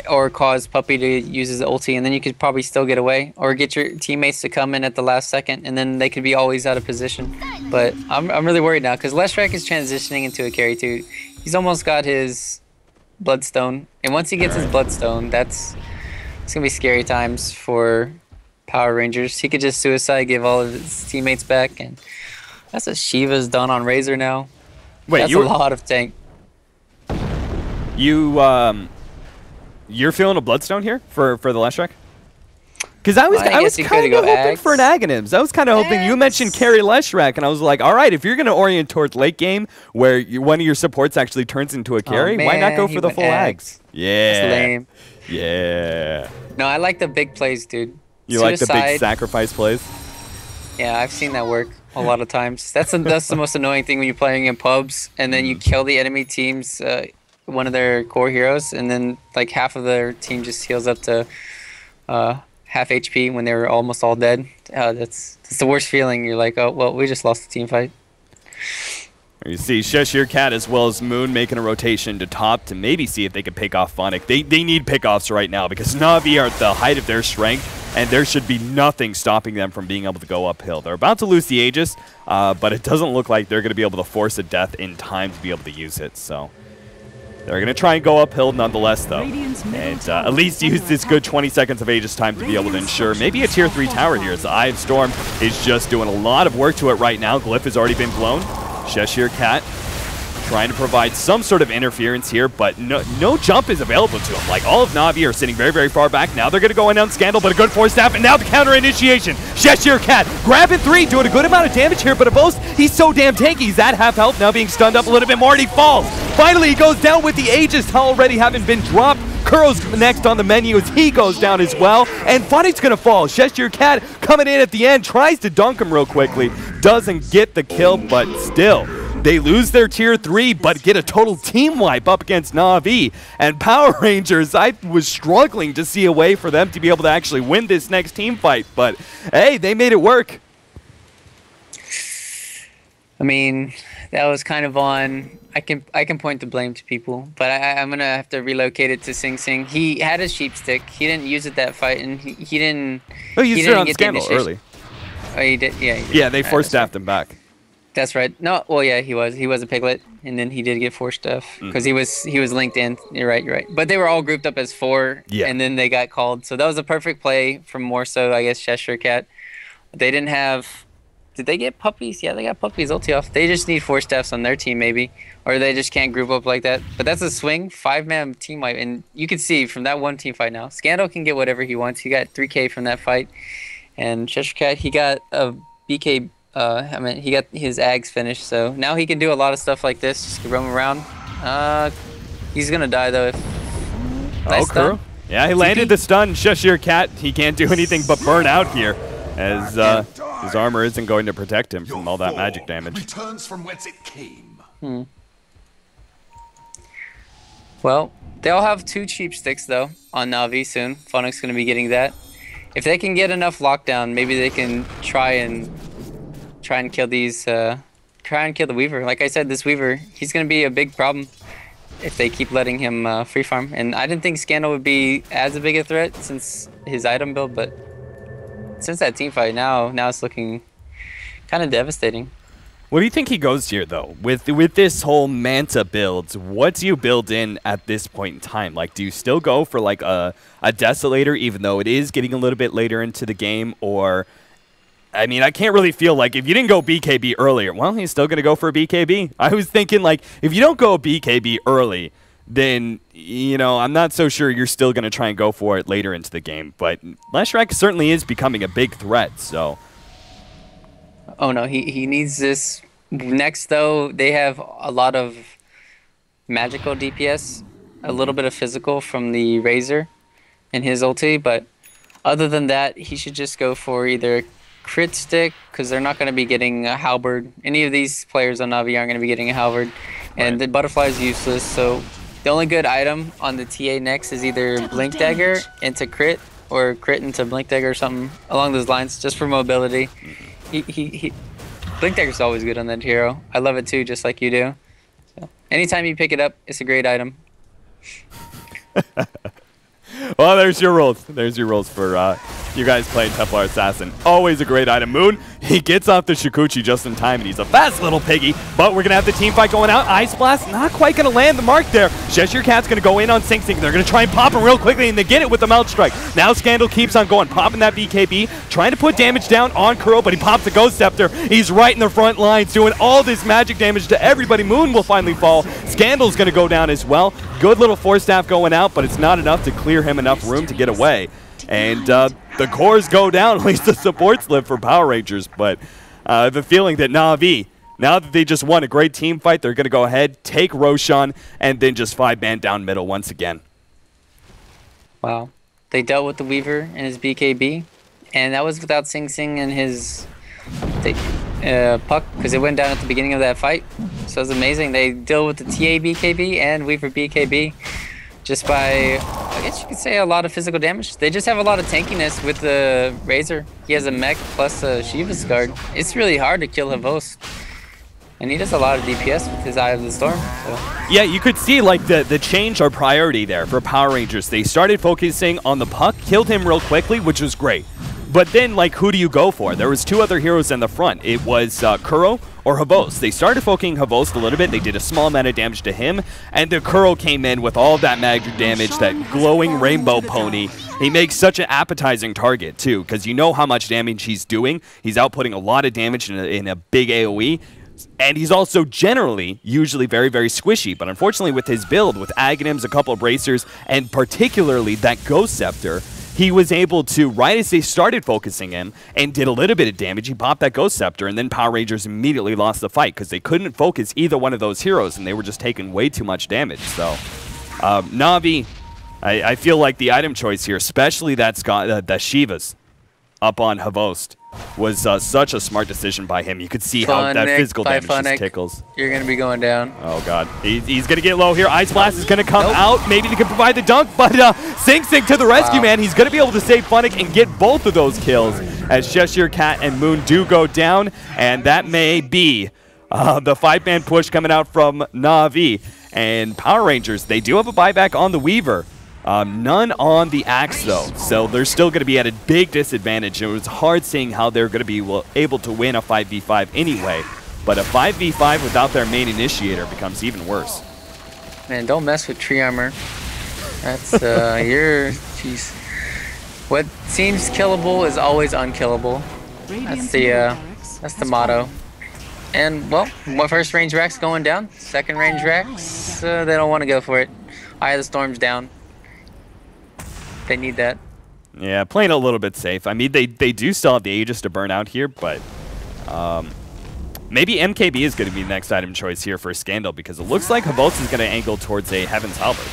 or cause Puppy to use his ulti, and then you could probably still get away or get your teammates to come in at the last second, and then they could be always out of position. But I'm really worried now because Leshrac is transitioning into a carry too. He's almost got his Bloodstone, and once he gets his Bloodstone, it's gonna be scary times for Power Rangers. He could just suicide, give all of his teammates back, and that's what Shiva's done on Razor now. Wait, that's a lot of tank. You're feeling a Bloodstone here for the Leshrac? Because I was kind of hoping for an Aghanims. I was kind of hoping. You mentioned carry Leshrac, and I was like, all right, if you're going to orient towards late game where one of your supports actually turns into a carry, why not go for the full Ags? Yeah. That's lame. Yeah. No, I like the big plays, dude. You like the big sacrifice plays? Yeah, I've seen that work a lot of times. That's the most annoying thing when you're playing in pubs and then you kill the enemy team's one of their core heroes, and then like half of their team just heals up to half HP when they were almost all dead. That's the worst feeling. You're like, oh well, we just lost the team fight. You see Cheshire Cat as well as Moon making a rotation to top to maybe see if they can pick off Phonic. They need pickoffs right now because Na'Vi are at the height of their strength, and there should be nothing stopping them from being able to go uphill. They're about to lose the Aegis, but it doesn't look like they're going to be able to force a death in time to be able to use it. So they're going to try and go uphill nonetheless, though, and at least use this good 20 seconds of Aegis time to be able to ensure maybe a tier 3 tower here. As the Eye of Storm is just doing a lot of work to it right now. Glyph has already been blown. Cheshire Cat trying to provide some sort of interference here, but no jump is available to him. Like, all of Na'Vi are sitting very, very far back. Now they're going to go in on Scandal, but a good force staff, and now the counter initiation. Cheshire Cat grabbing 3, doing a good amount of damage here, but Avos, he's so damn tanky. He's at half health, now being stunned up a little bit more, and he falls. Finally, he goes down with the Aegis already having been dropped. Kuro's next on the menu as he goes down as well, and Phonic's going to fall. Cheshire Cat coming in at the end, tries to dunk him real quickly, doesn't get the kill, but still, they lose their tier 3, but get a total team wipe up against Na'Vi. And Power Rangers, I was struggling to see a way for them to be able to actually win this next team fight, but hey, they made it work. I mean, that was kind of on. I can point the blame to people, but I'm gonna have to relocate it to Sing Sing. He had a sheep stick. He didn't use it that fight, and he didn't. Oh, you used it on Scandal early. Oh, he did. Yeah. He did. Yeah, they force staffed him back. That's right. No, well, yeah, he was a piglet, and then he did get 4 stuff because he was linked in. You're right. You're right. But they were all grouped up as 4, and then they got called. So that was a perfect play from more so, I guess, Cheshire Cat. They didn't have. Did they get puppies? Yeah, they got puppies ulti off. They just need 4 staffs on their team maybe, or they just can't group up like that. But that's a swing 5-man team wipe, and you can see from that one team fight now, Scandal can get whatever he wants. He got 3K from that fight, and Cheshire Cat he got a BK. I mean, he got his ags finished, so now he can do a lot of stuff like this, just roam around. He's gonna die though. Nice stun. Yeah, he landed the stun. Cheshire Cat, he can't do anything but burn out here, as his armor isn't going to protect him from all that magic damage. Returns from whence it came. Well, they'll have 2 cheap sticks though on Na'Vi soon. Funnick's gonna be getting that. If they can get enough lockdown, maybe they can try and kill these. Try and kill the Weaver. Like I said, this Weaver, he's gonna be a big problem if they keep letting him free farm. And I didn't think Scandal would be as a big a threat since his item build, but since that team fight, now it's looking kind of devastating. What do you think he goes here, though? With this whole Manta build, what do you build in at this point in time? Like, do you still go for, like, a Desolator, even though it is getting a little bit later into the game? Or, I mean, I can't really feel like if you didn't go BKB earlier, well, he's still going to go for a BKB. I was thinking, like, if you don't go BKB early, then, you know, I'm not so sure you're still going to try and go for it later into the game. But Leshrac certainly is becoming a big threat, so... Oh no, he needs this. Next though, they have a lot of magical DPS, a little bit of physical from the Razor in his ulti, but other than that, he should just go for either crit stick, because they're not going to be getting a halberd. Any of these players on Na'Vi aren't going to be getting a halberd, and the butterfly is useless, so the only good item on the TA next is either Blink Dagger into crit, or crit into Blink Dagger or something along those lines, just for mobility. Blink Dagger's always good on that hero. I love it too, just like you do. So, anytime you pick it up, it's a great item. Well, there's your rules. There's your rules for you guys playing Templar Assassin. Always a great item. Moon, he gets off the Shikuchi just in time, and he's a fast little piggy. But we're going to have the team fight going out. Ice Blast not quite going to land the mark there. Cheshire Cat's going to go in on Sing Sing. They're going to try and pop him real quickly, and they get it with the Melt Strike. Now Scandal keeps on going, popping that BKB, trying to put damage down on Kuro, but he pops the Ghost Scepter. He's right in the front lines, doing all this magic damage to everybody. Moon will finally fall. Scandal's going to go down as well. Good little Force Staff going out, but it's not enough to clear him enough room to get away. And the cores go down, at least the supports live for Power Rangers. But I have a feeling that Na'Vi, now that they just won a great team fight, they're going to go ahead, take Roshan, and then just 5-man down middle once again. Wow. They dealt with the Weaver and his BKB, and that was without Sing Sing and his Puck, because it went down at the beginning of that fight. So it was amazing. They deal with the TA BKB and Weaver BKB just by, I guess you could say, a lot of physical damage. They just have a lot of tankiness with the Razor. He has a mech plus a Shiva's guard. It's really hard to kill Havost. And he does a lot of DPS with his Eye of the Storm. So. Yeah, you could see like the change or priority there for Power Rangers. They started focusing on the Puck, killed him real quickly, which was great. But then, like, who do you go for? There was 2 other heroes in the front. It was Kuro or Havost. They started focusing Havost a little bit. They did a small amount of damage to him. And the Kuro came in with all that magic damage, that glowing rainbow pony. He makes such an appetizing target, too, because you know how much damage he's doing. He's outputting a lot of damage in a big AoE. And he's also generally, usually very, very squishy. But unfortunately, with his build, with Aghanims, a couple of bracers, and particularly that Ghost Scepter, he was able to, right as they started focusing him and did a little bit of damage, he popped that Ghost Scepter, and then Power Rangers immediately lost the fight because they couldn't focus either one of those heroes, and they were just taking way too much damage. So, Na'Vi, I feel like the item choice here, especially that Shiva's up on Havost, was such a smart decision by him. You could see how that physical damage just tickles. You're going to be going down. Oh, God. He's going to get low here. Ice Blast is going to come out. Maybe they can provide the dunk, but Sing Sing to the rescue, man. He's going to be able to save Funnick and get both of those kills as Cheshire Cat and Moon do go down, and that may be the 5-man push coming out from Na'Vi. And Power Rangers, they do have a buyback on the Weaver. None on the Axe, though, so they're still going to be at a big disadvantage. It was hard seeing how they're going to be able to win a 5v5 anyway, but a 5v5 without their main initiator becomes even worse. Man, don't mess with tree armor. That's, jeez. What seems killable is always unkillable. That's the motto. And, well, first range rack's going down. Second range racks, they don't want to go for it. Eye of the Storm's down. They need that. Yeah, playing a little bit safe. I mean, they do still have the Aegis to burn out here, but maybe MKB is going to be the next item choice here for Scandal, because it looks like Havos is going to angle towards a Heaven's Halberd.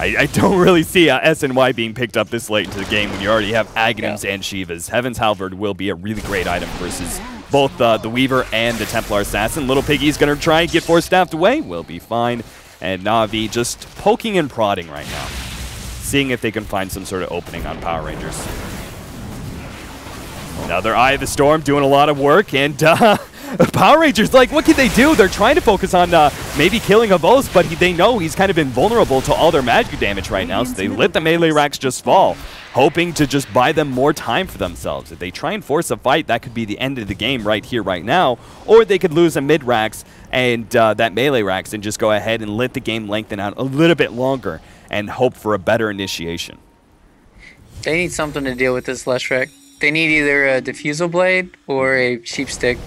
I don't really see SNY being picked up this late into the game when you already have Aghanims and Shivas. Heaven's Halberd will be a really great item versus both the Weaver and the Templar Assassin. Little Piggy's going to try and get Force Staffed away. Will be fine. And Na'Vi just poking and prodding right now, seeing if they can find some sort of opening on Power Rangers. Another Eye of the Storm doing a lot of work, and Power Rangers, like, what can they do? They're trying to focus on maybe killing Havos, but they know he's kind of invulnerable to all their magic damage right now, so they let the melee racks just fall, hoping to just buy them more time for themselves. If they try and force a fight, that could be the end of the game right here, right now, or they could lose a mid-racks and that melee racks and just go ahead and let the game lengthen out a little bit longer and hope for a better initiation. They need something to deal with this Leshrac. They need either a Diffusal Blade or a Sheep Stick,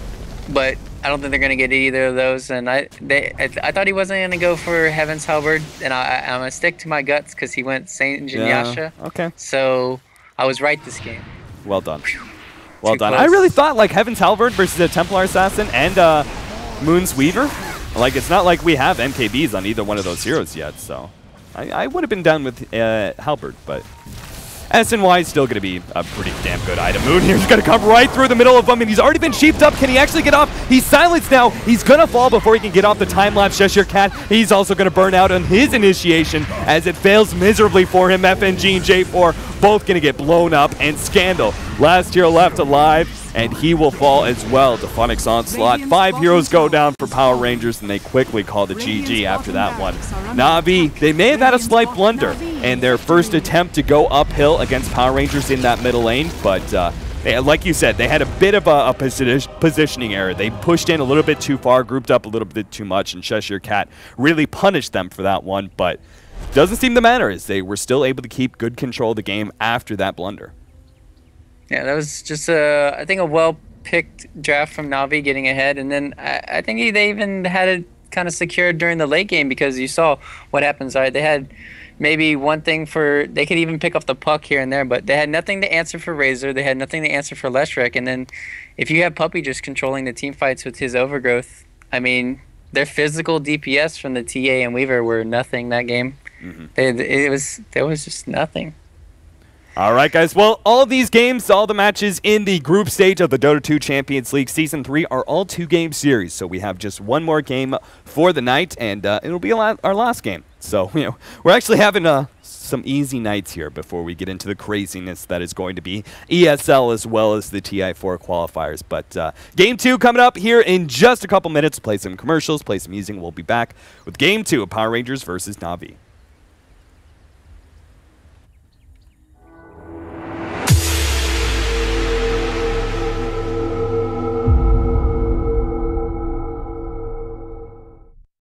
but I don't think they're going to get either of those. And I thought he wasn't going to go for Heaven's Halberd, and I'm going to stick to my guts because he went Saint Jinyasha. Yeah, okay. So I was right this game. Well done. Well done. Close. I really thought like Heaven's Halberd versus a Templar Assassin and Moon's Weaver. Like, it's not like we have MKBs on either one of those heroes yet, so I would have been done with Halberd, but SNY is still going to be a pretty damn good item. Moon here's going to come right through the middle of him, and he's already been sheeped up. Can he actually get off? He's silenced now. He's going to fall before he can get off the time-lapse Cheshire Cat. He's also going to burn out on his initiation as it fails miserably for him. FNG and J4 both going to get blown up, and Scandal, last hero left alive, and he will fall as well. Dephonics Onslaught. 5 heroes go down for Power Rangers, and they quickly call the GG after that one. Na'Vi, they may have had a slight blunder in their first attempt to go uphill against Power Rangers in that middle lane, but like you said, they had a bit of a positioning error. They pushed in a little bit too far, grouped up a little bit too much, and Cheshire Cat really punished them for that one, but doesn't seem to matter as they were still able to keep good control of the game after that blunder. Yeah, that was just, I think, a well-picked draft from Na'Vi getting ahead. And then I think they even had it kind of secured during the late game because you saw what happens. Right? They had maybe one thing for... They could even pick up the puck here and there, but they had nothing to answer for Razor. They had nothing to answer for Leshrac. And then if you have Puppy just controlling the team fights with his overgrowth, I mean, their physical DPS from the TA and Weaver were nothing that game. Mm-hmm. There was just nothing. All right, guys. Well, all these games, all the matches in the group stage of the Dota 2 Champions League Season 3 are all 2-game series. So we have just one more game for the night, and it'll be our last game. So, you know, we're actually having some easy nights here before we get into the craziness that is going to be ESL as well as the TI4 qualifiers. But Game 2 coming up here in just a couple minutes. Play some commercials, play some music. We'll be back with Game 2 of Power Rangers versus Na'Vi.